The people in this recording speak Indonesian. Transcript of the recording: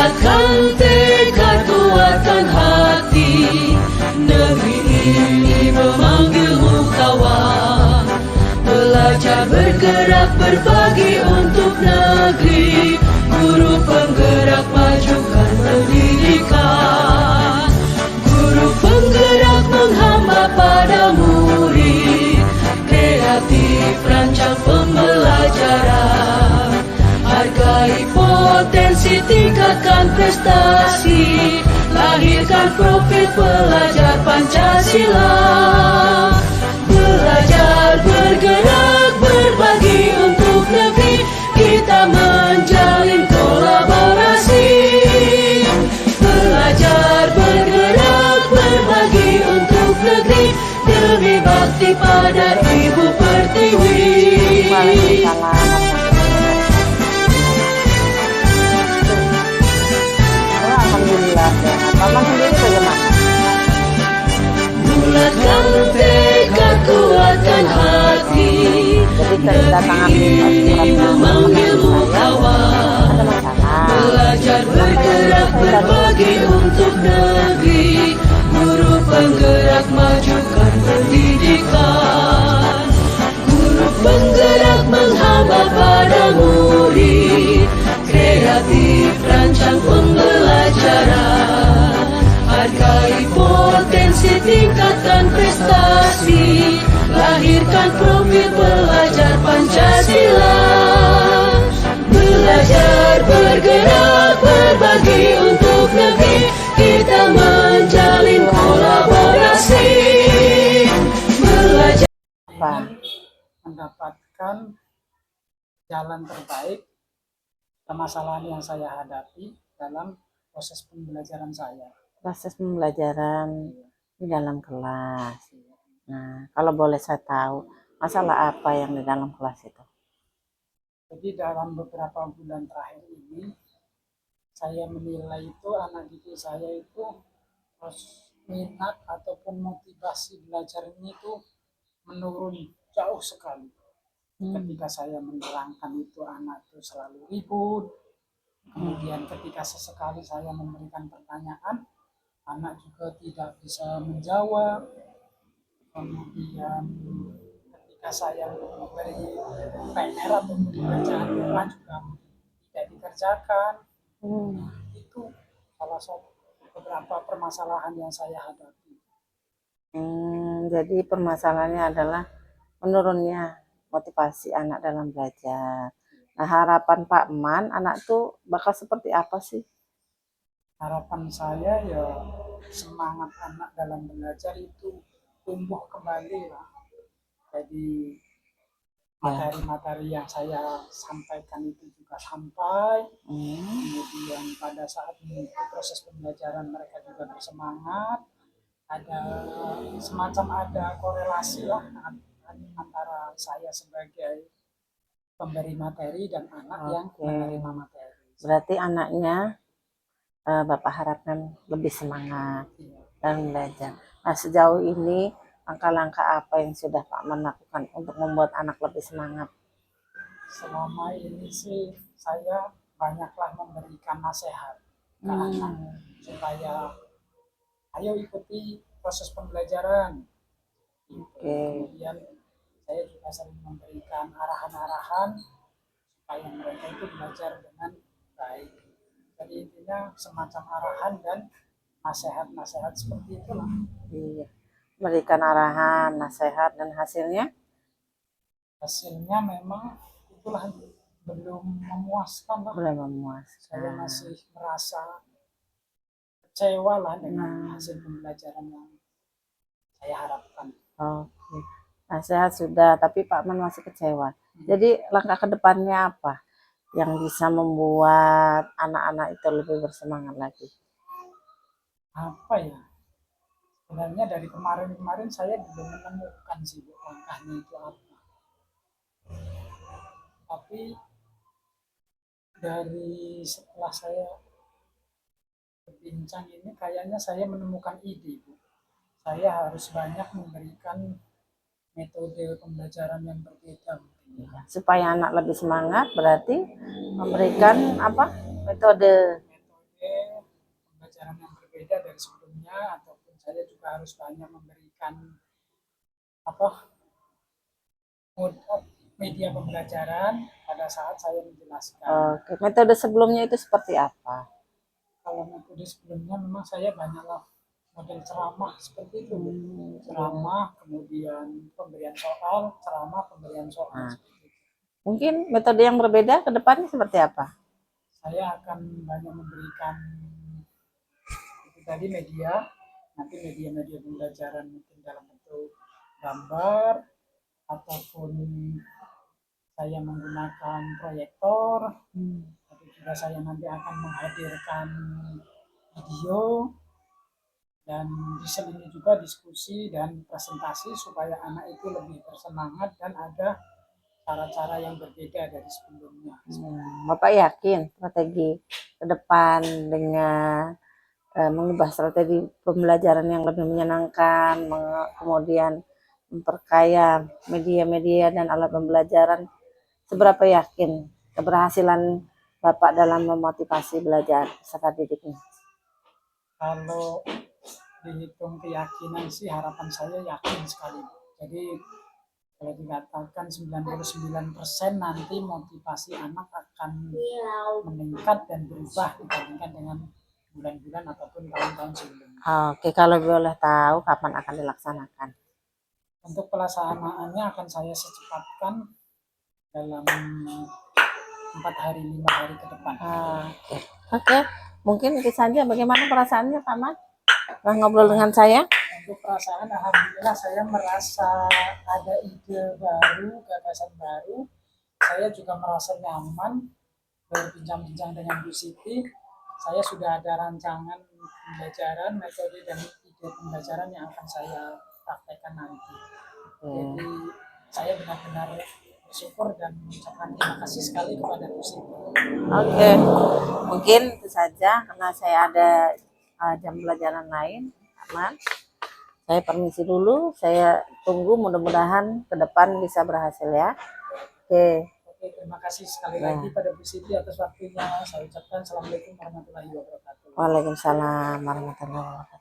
Bulatkan tekad, kuatkan hati, negeri ini memanggilmu kawan. Belajar, bergerak, berbagi untuk negeri. Guru penggerak, majukan pendidikan. Guru penggerak menghamba pada murid. Kreatif, rancang pembelajaran. Hargai potensi, tingkatkan prestasi. Lahirkan profil pelajar Pancasila. Belajar, bergerak, berbagi untuk negeri. Kita menjalin kolaborasi. Belajar, bergerak, berbagi untuk negeri. Demi bakti pada Ibu Pertiwi. Alhamdulillah. Mama sendiri bagaimana? Bulatkan tekad, kuatkan hati. Jadi kedatangan memanggilmu kawan. Belajar, bergerak, berbagi untuk negeri. Guru penggerak, majukan pendidikan. Guru penggerak menghamba pada murid. Kreatif, rancang pembelajaran. Hargai potensi, tingkatkan prestasi. Lahirkan profil pelajar Pancasila. Belajar, bergerak, berbagi untuk negeri. Kita menjalin kolaborasi. Belajar, mendapatkan jalan terbaik permasalahan yang saya hadapi dalam proses pembelajaran saya. Proses pembelajaran di dalam kelas. Nah, kalau boleh saya tahu, masalah apa yang di dalam kelas itu? Jadi dalam beberapa bulan terakhir ini, saya menilai itu anak didik saya itu minat ataupun motivasi belajarnya itu menurun jauh sekali. Ketika saya menerangkan itu, anak itu selalu ribut. Kemudian ketika sesekali saya memberikan pertanyaan, anak juga tidak bisa menjawab. Kemudian ketika saya memberi PR atau pembacaan rumah juga tidak dikerjakan. Itu salah satu beberapa permasalahan yang saya hadapi. Jadi permasalahannya adalah menurunnya motivasi anak dalam belajar. Nah, harapan Pak Man, anak tuh bakal seperti apa sih? Harapan saya ya semangat anak dalam belajar itu tumbuh kembali lah. Jadi materi-materi yang saya sampaikan itu juga sampai. Kemudian pada saat mengikuti proses pembelajaran mereka juga bersemangat. Ada semacam ada korelasi lah antara saya sebagai pemberi materi dan anak yang menerima materi. Berarti anaknya Bapak harapkan lebih semangat dalam belajar. Nah, sejauh ini langkah-langkah apa yang sudah Pak Man lakukan untuk membuat anak lebih semangat? Selama ini sih saya banyaklah memberikan nasihat ke anak supaya ayo ikuti proses pembelajaran. Kemudian saya juga sering memberikan arahan-arahan supaya mereka itu belajar dengan baik. Jadi intinya semacam arahan dan nasihat-nasihat seperti itulah. Iya, memberikan arahan, nasihat, dan hasilnya? Hasilnya memang itulah belum memuaskan lah. Belum memuaskan. Saya masih merasa kecewa lah dengan hasil pembelajaran yang saya harapkan. Oke. Nasihat sudah, tapi Pak Man masih kecewa. Jadi langkah ke depannya apa yang bisa membuat anak-anak itu lebih bersemangat lagi? Apa ya? Sebenarnya dari kemarin-kemarin saya belum menemukan sih langkahnya itu apa. Tapi dari setelah saya berbincang ini kayaknya saya menemukan ide, Bu. Saya harus banyak memberikan metode pembelajaran yang berbeda. Supaya anak lebih semangat, berarti memberikan apa? Metode pembelajaran yang berbeda dari sebelumnya, ataupun saya juga harus banyak memberikan apa media pembelajaran pada saat saya menjelaskan. Oke, metode sebelumnya itu seperti apa? Kalau metode sebelumnya memang saya banyaklah model ceramah seperti itu, Bu. Ceramah, kemudian pemberian soal, ceramah, pemberian soal Nah, seperti itu. mungkin metode yang berbeda ke depannya seperti apa? Saya akan banyak memberikan itu tadi media, nanti media-media pembelajaran mungkin dalam bentuk gambar, ataupun saya menggunakan proyektor, tapi juga saya nanti akan menghadirkan video, dan diselingi juga diskusi dan presentasi supaya anak itu lebih bersemangat dan ada cara-cara yang berbeda dari sebelumnya. Bapak yakin strategi ke depan dengan mengubah strategi pembelajaran yang lebih menyenangkan, kemudian memperkaya media-media dan alat pembelajaran, seberapa yakin keberhasilan Bapak dalam memotivasi belajar peserta didiknya? Kalau dihitung keyakinan sih, harapan saya yakin sekali. Jadi kalau dikatakan 99% nanti motivasi anak akan meningkat dan berubah dibandingkan dengan bulan-bulan ataupun tahun-tahun sebelumnya. Oke, kalau boleh tahu kapan akan dilaksanakan? Untuk pelaksanaannya akan saya secepatkan dalam 4 hari 5 hari ke depan. Oke, mungkin itu saja. Bagaimana perasaannya, Pak Man? Setelah ngobrol dengan saya? Untuk perasaan, alhamdulillah saya merasa ada ide baru, gagasan baru. Saya juga merasa nyaman berbincang-bincang dengan Bu Siti. Saya sudah ada rancangan pembelajaran, metode dan ide pembelajaran yang akan saya praktekkan nanti. Jadi saya benar-benar bersyukur dan mengucapkan terima kasih sekali kepada Bu Siti. Oke, mungkin itu saja karena saya ada jam pelajaran lain, Aman. Saya permisi dulu, saya tunggu mudah-mudahan ke depan bisa berhasil ya. Oke. Oke, terima kasih sekali lagi pada Bu Siti atas waktunya. Saya ucapkan Assalamualaikum warahmatullahi wabarakatuh. Waalaikumsalam warahmatullahi wabarakatuh.